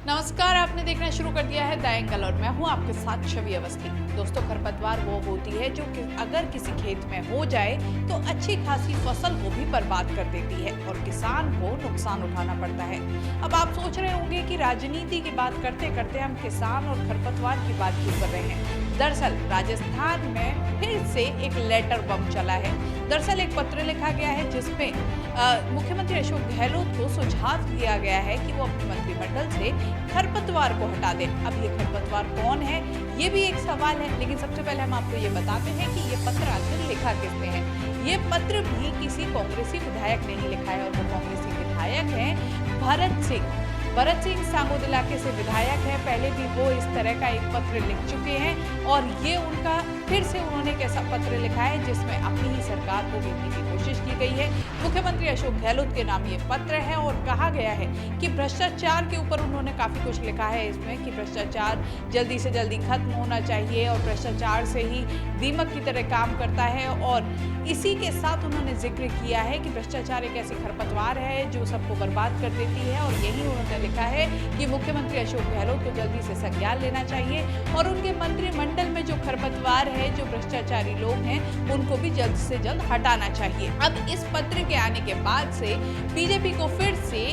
नमस्कार, आपने देखना शुरू कर दिया है द एंगल और मैं हूं आपके साथ छवि अवस्थी। दोस्तों, खरपतवार वो होती है जो अगर किसी खेत में हो जाए तो अच्छी खासी फसल को भी बर्बाद कर देती है और किसान को नुकसान उठाना पड़ता है। अब आप सोच रहे होंगे कि राजनीति की बात करते करते हम किसान और खरपतवार की बात क्यों कर रहे हैं। दरअसल राजस्थान में फिर से एक लेटर बम चला है। दरअसल एक पत्र लिखा गया है जिसमें मुख्यमंत्री अशोक गहलोत को सुझाव दिया गया है कि वो अपने मंत्रिमंडल से खरपतवार को हटा दें। अब ये खरपतवार कौन है, ये भी एक सवाल है, लेकिन सबसे पहले हम आपको ये बताते हैं कि ये पत्र आखिर लिखा किसने है। ये पत्र भी किसी कांग्रेसी विधायक ने ही लिखा है और वो कांग्रेसी विधायक है भरत सिंह सांगोद इलाके से विधायक है। पहले भी वो इस तरह का एक पत्र लिख चुके हैं और ये उनका फिर से उन्होंने एक ऐसा पत्र लिखा है जिसमें अपनी ही सरकार को घेरने की कोशिश की गई है। मुख्यमंत्री अशोक गहलोत के नाम ये पत्र है और कहा गया है कि भ्रष्टाचार के ऊपर उन्होंने काफी कुछ लिखा है इसमें कि भ्रष्टाचार जल्दी से जल्दी खत्म होना चाहिए और भ्रष्टाचार से ही दीमक की तरह काम करता है। और इसी के साथ उन्होंने जिक्र किया है कि भ्रष्टाचार एक ऐसी खरपतवार है जो सबको बर्बाद कर देती है और यही उन्होंने लिखा है कि मुख्यमंत्री अशोक गहलोत को जल्दी से संज्ञान लेना चाहिए और उनके मंत्रिमंडल में जो खरपतवार है, जो भ्रष्टाचारी लोग हैं, उनको भी जल्द से जल्द हटाना चाहिए। अब इस पत्र के आने के बाद से बीजेपी को फिर से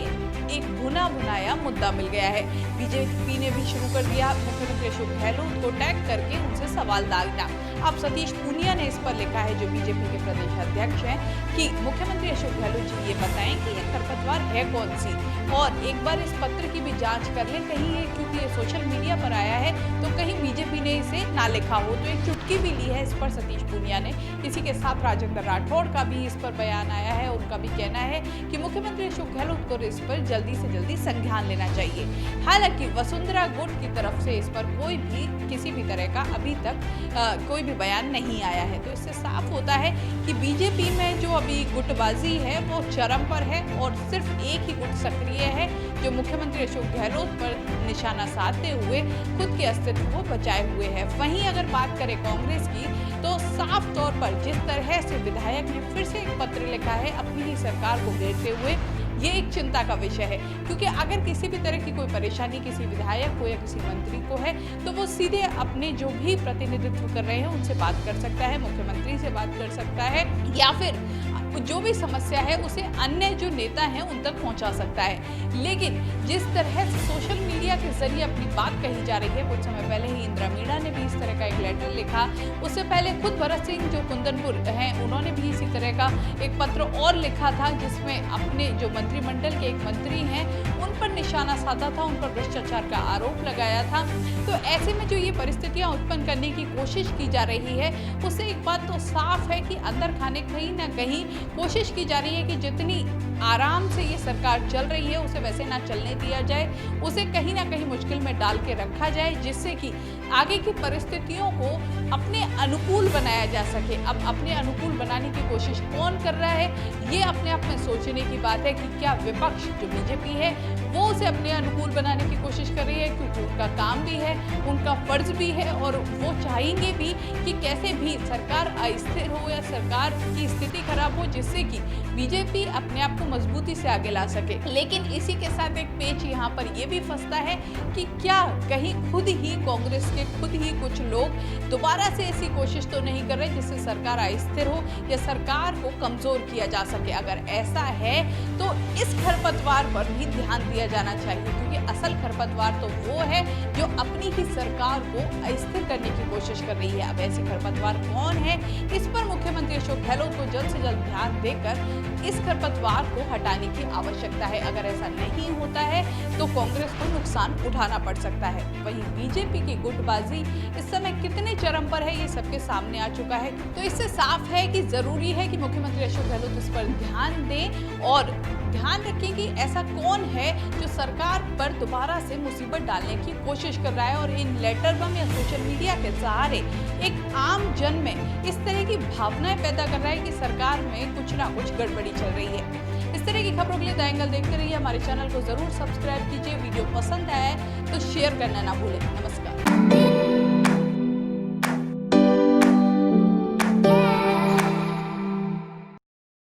एक भुना भुनाया मुद्दा मिल गया है। बीजेपी ने भी शुरू कर दिया मुख्यमंत्री अशोक गहलोत को टैग करके उनसे सवाल दागना। अब सतीश पूनिया ने इस पर लिखा है, जो बीजेपी के प्रदेश अध्यक्ष हैं, कि मुख्यमंत्री अशोक गहलोत जी ये बताएं कि ये खरपतवार है कौन सी और एक बार इस पत्र की भी जांच कर लें, कहीं ये क्योंकि ये सोशल मीडिया पर आया है तो कहीं बीजेपी ने इसे ना लिखा हो। तो एक चुटकी भी ली है इस पर सतीश पूनिया ने। इसी के साथ राजेंद्र राठौड़ का भी इस पर बयान आया है। उनका भी कहना है कि मुख्यमंत्री अशोक गहलोत को इस पर जल्दी से जल्दी संज्ञान लेना चाहिए। हालांकि वसुंधरा गुट की तरफ से इस पर कोई भी किसी भी तरह का अभी तक कोई भी बयान नहीं आया है। तो इससे साफ होता है कि बीजेपी में जो अभी गुटबाजी है वो चरम पर है और सिर्फ एक ही गुट सक्रिय है जो मुख्यमंत्री अशोक गहलोत पर निशाना साधते हुए खुद के अस्तित्व को बचाए हुए है। वहीं अगर बात करें कांग्रेस की तो साफ तौर पर जिस तरह से विधायक ने फिर से एक पत्र लिखा है अपनी ही सरकार को घेरते हुए, ये एक चिंता का विषय है। क्योंकि अगर किसी भी तरह की कोई परेशानी किसी विधायक को या किसी मंत्री को है तो वो सीधे अपने जो भी प्रतिनिधित्व कर रहे हैं उनसे बात कर सकता है, मुख्यमंत्री से बात कर सकता है या फिर जो भी समस्या है उसे अन्य जो नेता हैं उन तक पहुंचा सकता है। लेकिन जिस तरह से सोशल मीडिया के जरिए अपनी बात कही जा रही है, कुछ समय पहले ही इंदिरा मीणा ने भी इस तरह का एक लेटर लिखा। उससे पहले खुद भरत सिंह जो कुंदनपुर हैं उन्होंने भी इसी तरह का एक पत्र और लिखा था जिसमें अपने जो मंत्रिमंडल के एक मंत्री हैं उन पर निशाना साधा था, उन पर भ्रष्टाचार का आरोप लगाया था। तो ऐसे में जो ये परिस्थितियां उत्पन्न करने की कोशिश की जा रही है उससे एक बात तो साफ है कि अंदर खाने कहीं ना कहीं कोशिश की जा रही है कि जितनी आराम से ये सरकार चल रही है उसे वैसे ना चलने दिया जाए, उसे कहीं ना कहीं मुश्किल में डाल के रखा जाए जिससे कि आगे की परिस्थितियों को अपने अनुकूल बनाया जा सके। अब अपने अनुकूल बनाने की कोशिश कौन कर रहा है, ये अपने आप में सोचने की बात है कि क्या विपक्ष जो बीजेपी है वो उसे अपने अनुकूल बनाने की कोशिश कर रही है, क्योंकि उनका काम भी है, उनका फर्ज भी है और वो चाहेंगे भी कि कैसे भी सरकार अस्थिर हो या सरकार की स्थिति खराब हो जिससे कि बीजेपी अपने आप को मजबूती से आगे ला सके। लेकिन इसी के साथ एक पेच यहाँ पर यह भी फंसता है कि क्या कहीं खुद ही कांग्रेस के खुद ही कुछ लोग दोबारा से ऐसी कोशिश तो नहीं कर रहे जिससे सरकार अस्थिर हो या सरकार को कमजोर किया जा सके। अगर ऐसा है तो इस खरपतवार पर भी ध्यान दिया जाना चाहिए, क्योंकि असल खरपतवार तो वो है जो अपनी ही सरकार को अस्थिर करने की कोशिश कर रही है। अब ऐसी खरपतवार कौन है, इस पर मुख्यमंत्री अशोक गहलोत को जल्द से जल्द ध्यान देकर इस खरपतवार को हटाने की आवश्यकता है। अगर ऐसा नहीं होता है तो कांग्रेस को नुकसान उठाना पड़ सकता है। वहीं बीजेपी की गुटबाजी इस समय कितने चरम पर है ये सबके सामने आ चुका है। तो इससे साफ है कि जरूरी है कि मुख्यमंत्री अशोक गहलोत इस पर ध्यान दें और ध्यान रखें कि ऐसा कौन है जो सरकार पर दोबारा से मुसीबत डालने की कोशिश कर रहा है और इन लेटर बम या सोशल मीडिया के सहारे एक आम जन में इस तरह की भावनाएं पैदा कर रहा है कि सरकार में कुछ ना कुछ गड़बड़ी चल रही है। इस तरह की खबरों के लिए द एंगल देखते रहिए। हमारे चैनल को जरूर सब्सक्राइब कीजिए। वीडियो पसंद आया है तो शेयर करना ना भूलें। नमस्कार।